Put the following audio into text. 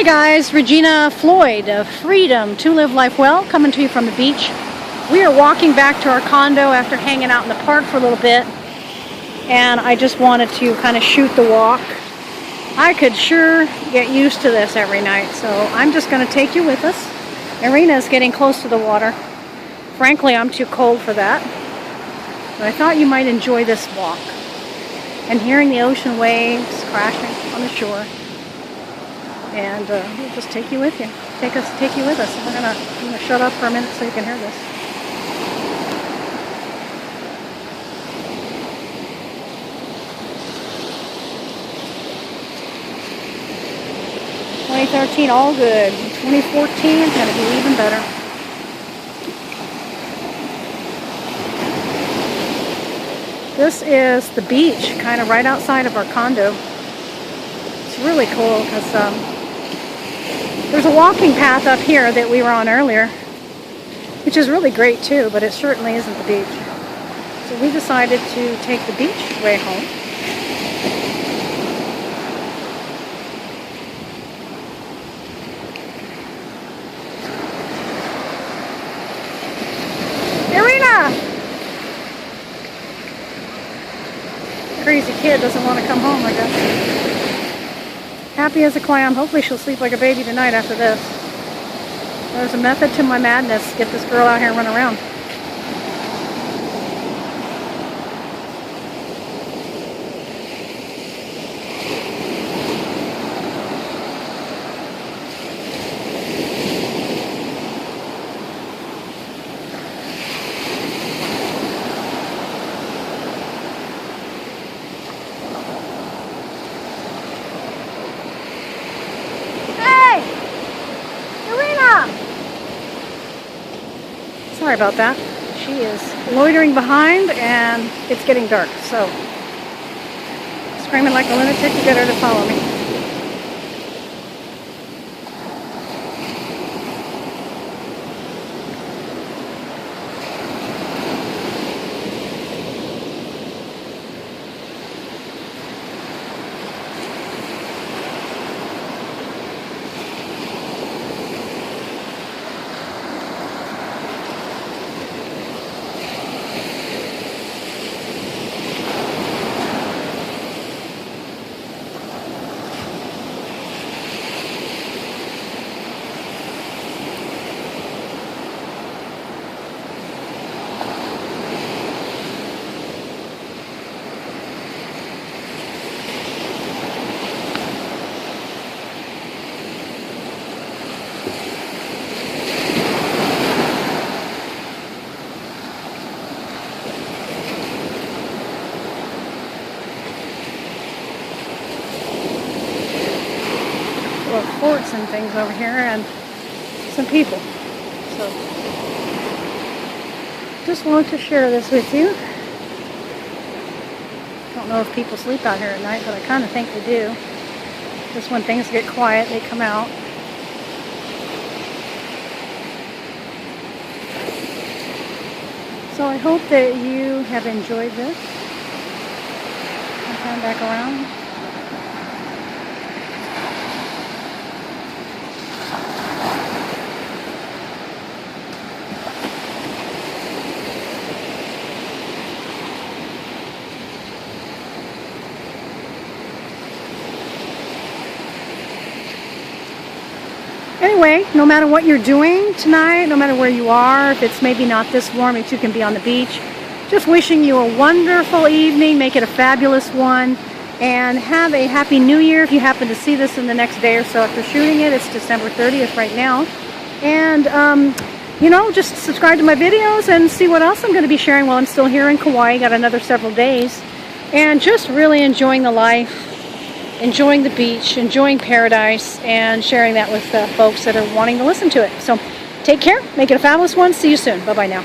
Hey guys, Regina, Floyd of Freedom to Live Life Well, coming to you from the beach. We are walking back to our condo after hanging out in the park for a little bit, and I just wanted to kind of shoot the walk. I could sure get used to this every night, so I'm just going to take you with us. Irina is getting close to the water. Frankly, I'm too cold for that, but I thought you might enjoy this walk and hearing the ocean waves crashing on the shore. And we'll just take you with you. Take you with us. I'm gonna shut up for a minute so you can hear this. "2013, all good. 2014 is gonna be even better." This is the beach, kind of right outside of our condo. It's really cool because there's a walking path up here that we were on earlier, which is really great too, but it certainly isn't the beach. So we decided to take the beach way home. Irina! Crazy kid doesn't want to come home, I guess. Happy as a clam. Hopefully she'll sleep like a baby tonight after this. There's a method to my madness. Get this girl out here and run around. Sorry about that. She is loitering behind and it's getting dark, so screaming like a lunatic to get her to follow me. Forts and things over here and some people. So just wanted to share this with you. Don't know if people sleep out here at night, but I kind of think they do. Just when things get quiet, they come out. So I hope that you have enjoyed this. I'll turn back around. Anyway, no matter what you're doing tonight, no matter where you are, if it's maybe not this warm, if you can be on the beach, just wishing you a wonderful evening, make it a fabulous one, and have a happy new year if you happen to see this in the next day or so after shooting it. It's December 30th right now. And, you know, just subscribe to my videos and see what else I'm going to be sharing while I'm still here in Kauai. Got another several days. And just really enjoying the life. Enjoying the beach, enjoying paradise, and sharing that with folks that are wanting to listen to it. So take care, make it a fabulous one. See you soon. Bye-bye now.